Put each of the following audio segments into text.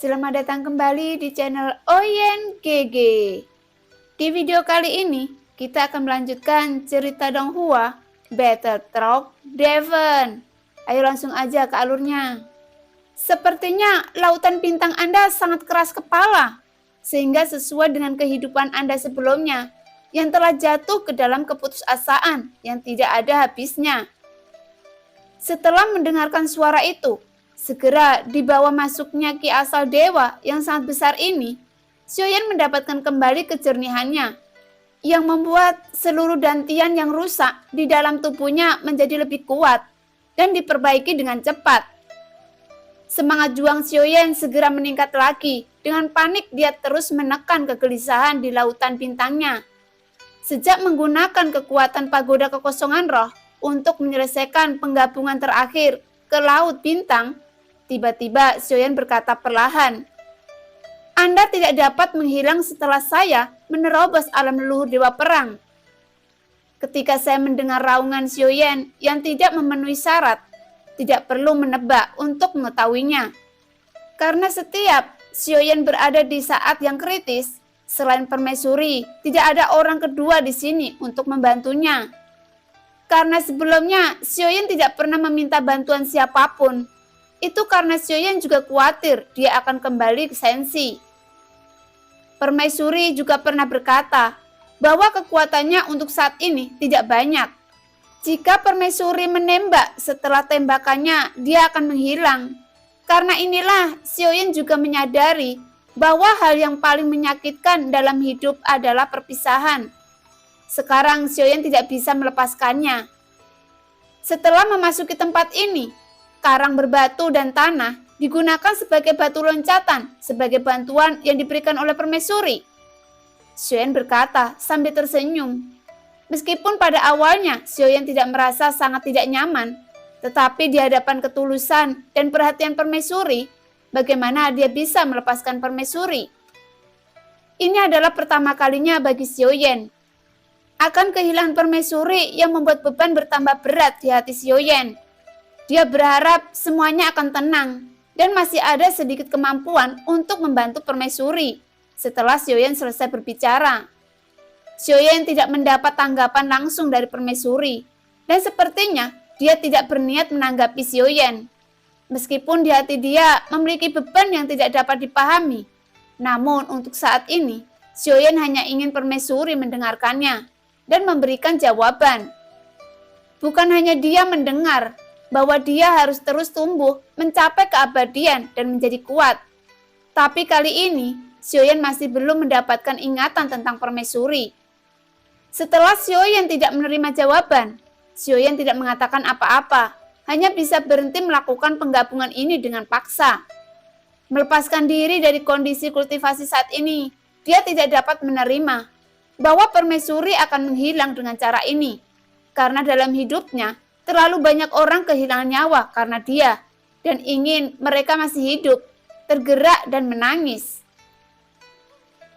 Selamat datang kembali di channel Oyen GG. Di video kali ini, kita akan melanjutkan cerita Donghua, Battle Truck Devon. Ayo langsung aja ke alurnya. Sepertinya lautan bintang Anda sangat keras kepala, sehingga sesuai dengan kehidupan Anda sebelumnya, yang telah jatuh ke dalam keputusasaan yang tidak ada habisnya. Setelah mendengarkan suara itu, segera dibawa masuknya ki asal dewa yang sangat besar ini, Xiaoyan mendapatkan kembali kejernihannya, yang membuat seluruh dantian yang rusak di dalam tubuhnya menjadi lebih kuat dan diperbaiki dengan cepat. Semangat juang Xiaoyan segera meningkat lagi. Dengan panik dia terus menekan kegelisahan di lautan bintangnya. Sejak menggunakan kekuatan pagoda kekosongan roh untuk menyelesaikan penggabungan terakhir ke laut bintang, tiba-tiba Xiaoyan berkata perlahan, "Anda tidak dapat menghilang setelah saya menerobos alam leluhur dewa perang." Ketika saya mendengar raungan Xiaoyan yang tidak memenuhi syarat, tidak perlu menebak untuk mengetahuinya. Karena setiap Xiaoyan berada di saat yang kritis, selain permaisuri, tidak ada orang kedua di sini untuk membantunya. Karena sebelumnya Xiaoyan tidak pernah meminta bantuan siapapun. Itu karena Xiaoyan juga khawatir dia akan kembali ke Sensi. Permaisuri juga pernah berkata bahwa kekuatannya untuk saat ini tidak banyak. Jika permaisuri menembak setelah tembakannya, dia akan menghilang. Karena inilah Xiaoyan juga menyadari bahwa hal yang paling menyakitkan dalam hidup adalah perpisahan. Sekarang Xiaoyan tidak bisa melepaskannya. Setelah memasuki tempat ini, karang berbatu dan tanah digunakan sebagai batu loncatan sebagai bantuan yang diberikan oleh permaisuri. Xiaoyan berkata sambil tersenyum. Meskipun pada awalnya Xiaoyan tidak merasa sangat tidak nyaman, tetapi di hadapan ketulusan dan perhatian permaisuri, bagaimana dia bisa melepaskan permaisuri? Ini adalah pertama kalinya bagi Xiaoyan. Akan kehilangan permaisuri yang membuat beban bertambah berat di hati Xiaoyan. Dia berharap semuanya akan tenang dan masih ada sedikit kemampuan untuk membantu permaisuri. Setelah Xiaoyan selesai berbicara, Xiaoyan tidak mendapat tanggapan langsung dari permaisuri dan sepertinya dia tidak berniat menanggapi Xiaoyan. Meskipun di hati dia memiliki beban yang tidak dapat dipahami, namun untuk saat ini Xiaoyan hanya ingin permaisuri mendengarkannya dan memberikan jawaban. Bukan hanya dia mendengar bahwa dia harus terus tumbuh, mencapai keabadian dan menjadi kuat. Tapi kali ini, Xiaoyan masih belum mendapatkan ingatan tentang permaisuri. Setelah Xiaoyan tidak menerima jawaban, Xiaoyan tidak mengatakan apa-apa, hanya bisa berhenti melakukan penggabungan ini dengan paksa. Melepaskan diri dari kondisi kultivasi saat ini, dia tidak dapat menerima bahwa permaisuri akan menghilang dengan cara ini. Karena dalam hidupnya, terlalu banyak orang kehilangan nyawa karena dia, dan ingin mereka masih hidup, tergerak dan menangis.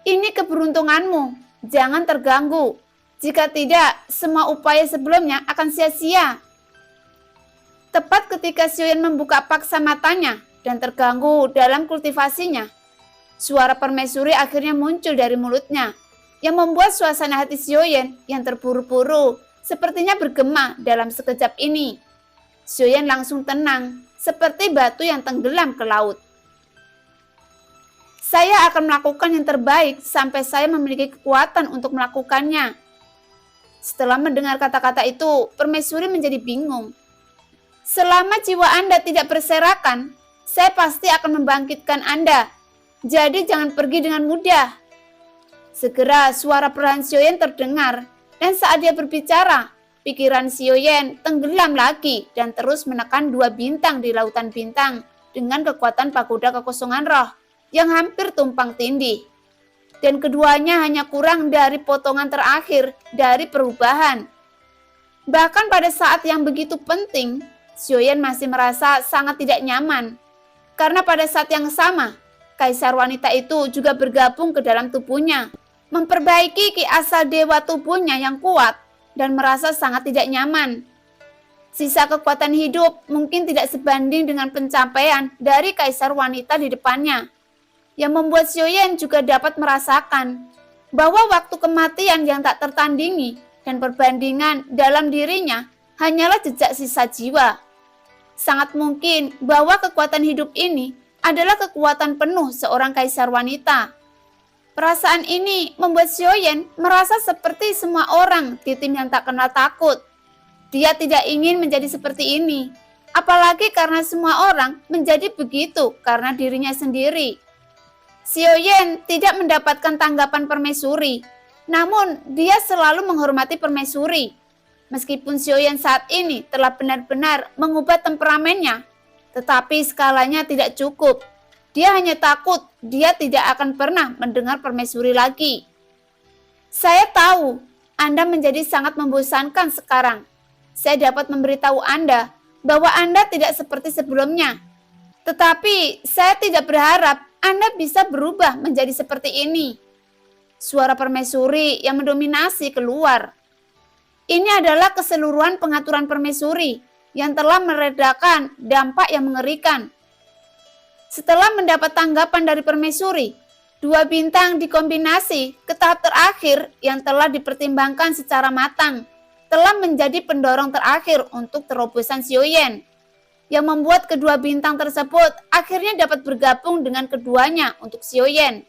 Ini keberuntunganmu, jangan terganggu. Jika tidak, semua upaya sebelumnya akan sia-sia. Tepat ketika Xiaoyan membuka paksa matanya dan terganggu dalam kultivasinya, suara permaisuri akhirnya muncul dari mulutnya, yang membuat suasana hati Xiaoyan yang terburu-buru sepertinya bergema dalam sekejap ini. Xiaoyan langsung tenang, seperti batu yang tenggelam ke laut. Saya akan melakukan yang terbaik sampai saya memiliki kekuatan untuk melakukannya. Setelah mendengar kata-kata itu, permaisuri menjadi bingung. Selama jiwa Anda tidak berserakan, saya pasti akan membangkitkan Anda. Jadi jangan pergi dengan mudah. Segera suara perlahan Xiaoyan terdengar. Dan saat dia berbicara, pikiran Xiaoyan tenggelam lagi dan terus menekan dua bintang di lautan bintang dengan kekuatan pagoda kekosongan roh yang hampir tumpang tindih. Dan keduanya hanya kurang dari potongan terakhir dari perubahan. Bahkan pada saat yang begitu penting, Xiaoyan masih merasa sangat tidak nyaman. Karena pada saat yang sama, kaisar wanita itu juga bergabung ke dalam tubuhnya, memperbaiki ki asal dewa tubuhnya yang kuat dan merasa sangat tidak nyaman. Sisa kekuatan hidup mungkin tidak sebanding dengan pencapaian dari kaisar wanita di depannya. yang membuat Xiaoyan juga dapat merasakan bahwa waktu kematian yang tak tertandingi dan perbandingan dalam dirinya hanyalah jejak sisa jiwa. Sangat mungkin bahwa kekuatan hidup ini adalah kekuatan penuh seorang kaisar wanita. Perasaan ini membuat Xiaoyan merasa seperti semua orang di tim yang tak kenal takut. Dia tidak ingin menjadi seperti ini, apalagi karena semua orang menjadi begitu karena dirinya sendiri. Xiaoyan tidak mendapatkan tanggapan permaisuri, namun dia selalu menghormati permaisuri. Meskipun Xiaoyan saat ini telah benar-benar mengubah temperamennya, tetapi skalanya tidak cukup. Dia hanya takut dia tidak akan pernah mendengar permaisuri lagi. Saya tahu Anda menjadi sangat membosankan sekarang. Saya dapat memberitahu Anda bahwa Anda tidak seperti sebelumnya. Tetapi saya tidak berharap Anda bisa berubah menjadi seperti ini. Suara permaisuri yang mendominasi keluar. Ini adalah keseluruhan pengaturan permaisuri yang telah meredakan dampak yang mengerikan. Setelah mendapat tanggapan dari permaisuri, 2 bintang dikombinasi ke tahap terakhir yang telah dipertimbangkan secara matang, telah menjadi pendorong terakhir untuk terobosan Xiaoyan, yang membuat kedua bintang tersebut akhirnya dapat bergabung dengan keduanya untuk Xiaoyan.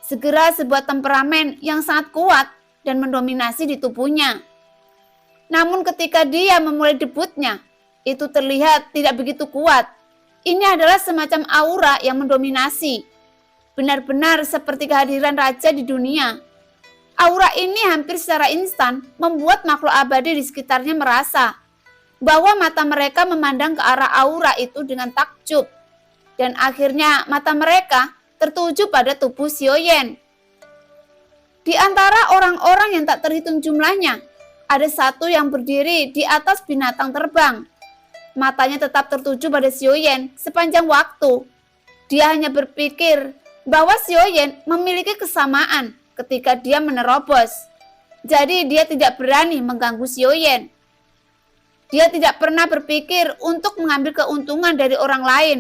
Segera sebuah temperamen yang sangat kuat dan mendominasi di tubuhnya. Namun ketika dia memulai debutnya, itu terlihat tidak begitu kuat. Ini adalah semacam aura yang mendominasi. Benar-benar seperti kehadiran raja di dunia. Aura ini hampir secara instan membuat makhluk abadi di sekitarnya merasa bahwa mata mereka memandang ke arah aura itu dengan takjub. Dan akhirnya mata mereka tertuju pada tubuh Xiaoyan. Di antara orang-orang yang tak terhitung jumlahnya, ada satu yang berdiri di atas binatang terbang. Matanya tetap tertuju pada Xiaoyan sepanjang waktu. Dia hanya berpikir bahwa Xiaoyan memiliki kesamaan ketika dia menerobos. Jadi dia tidak berani mengganggu Xiaoyan. Dia tidak pernah berpikir untuk mengambil keuntungan dari orang lain.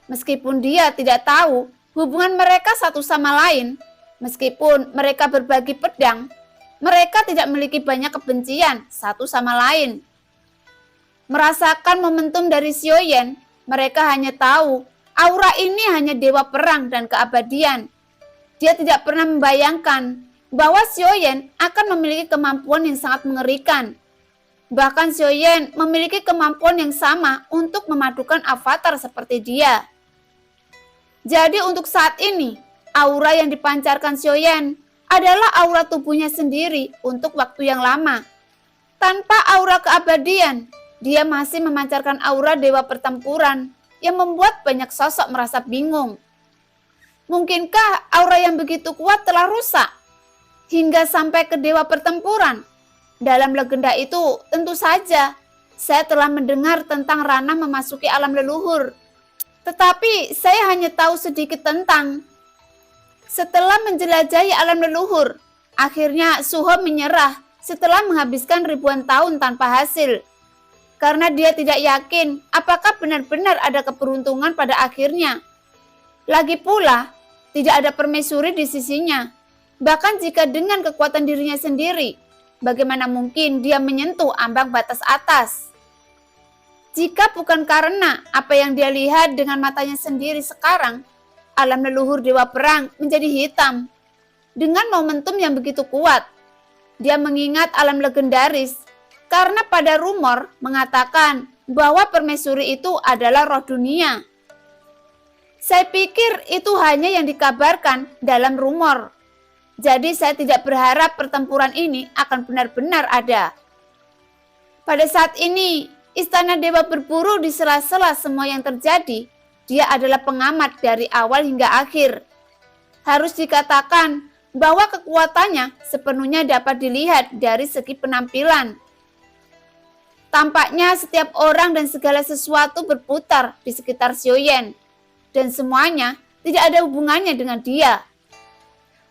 Meskipun dia tidak tahu hubungan mereka satu sama lain, meskipun mereka berbagi pedang, mereka tidak memiliki banyak kebencian satu sama lain. Merasakan momentum dari Xiaoyan, mereka hanya tahu aura ini hanya dewa perang dan keabadian. Dia tidak pernah membayangkan bahwa Xiaoyan akan memiliki kemampuan yang sangat mengerikan. Bahkan Xiaoyan memiliki kemampuan yang sama untuk memadukan avatar seperti dia. Jadi untuk saat ini, aura yang dipancarkan Xiaoyan adalah aura tubuhnya sendiri untuk waktu yang lama. Tanpa aura keabadian, dia masih memancarkan aura dewa pertempuran yang membuat banyak sosok merasa bingung. Mungkinkah aura yang begitu kuat telah rusak hingga sampai ke dewa pertempuran? Dalam legenda itu tentu saja saya telah mendengar tentang ranah memasuki alam leluhur. Tetapi saya hanya tahu sedikit tentang. Setelah menjelajahi alam leluhur, akhirnya Suho menyerah setelah menghabiskan ribuan tahun tanpa hasil. Karena dia tidak yakin apakah benar-benar ada keberuntungan pada akhirnya. Lagi pula, tidak ada permaisuri di sisinya. Bahkan jika dengan kekuatan dirinya sendiri, bagaimana mungkin dia menyentuh ambang batas atas? Jika bukan karena apa yang dia lihat dengan matanya sendiri sekarang, alam leluhur dewa perang menjadi hitam. Dengan momentum yang begitu kuat, dia mengingat alam legendaris. Karena pada rumor mengatakan bahwa permaisuri itu adalah roh dunia. Saya pikir itu hanya yang dikabarkan dalam rumor. Jadi saya tidak berharap pertempuran ini akan benar-benar ada. Pada saat ini, Istana Dewa berburu di sela-sela semua yang terjadi. Dia adalah pengamat dari awal hingga akhir. Harus dikatakan bahwa kekuatannya sepenuhnya dapat dilihat dari segi penampilan. Tampaknya setiap orang dan segala sesuatu berputar di sekitar Xiaoyan, dan semuanya tidak ada hubungannya dengan dia.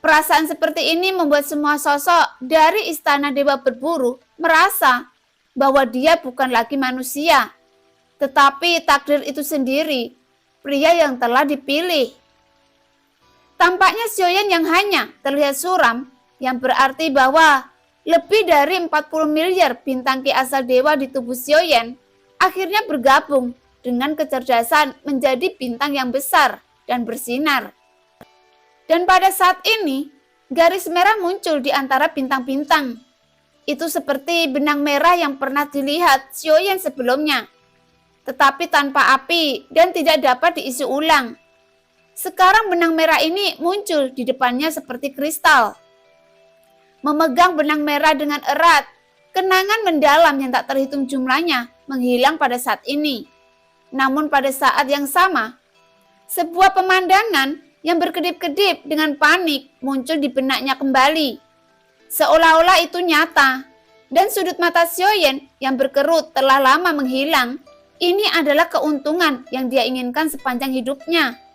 Perasaan seperti ini membuat semua sosok dari Istana Dewa Berburu merasa bahwa dia bukan lagi manusia, tetapi takdir itu sendiri, pria yang telah dipilih. Tampaknya Sioyen yang hanya terlihat suram, yang berarti bahwa lebih dari 40 miliar bintang Ki asal dewa di tubuh Sioyen akhirnya bergabung dengan kecerdasan menjadi bintang yang besar dan bersinar. Dan pada saat ini, garis merah muncul di antara bintang-bintang. Itu seperti benang merah yang pernah dilihat Sioyen sebelumnya, tetapi tanpa api dan tidak dapat diisi ulang. Sekarang benang merah ini muncul di depannya seperti kristal. Memegang benang merah dengan erat, kenangan mendalam yang tak terhitung jumlahnya menghilang pada saat ini. Namun pada saat yang sama, sebuah pemandangan yang berkedip-kedip dengan panik muncul di benaknya kembali. Seolah-olah itu nyata, dan sudut mata Sioyen yang berkerut telah lama menghilang. Ini adalah keuntungan yang dia inginkan sepanjang hidupnya.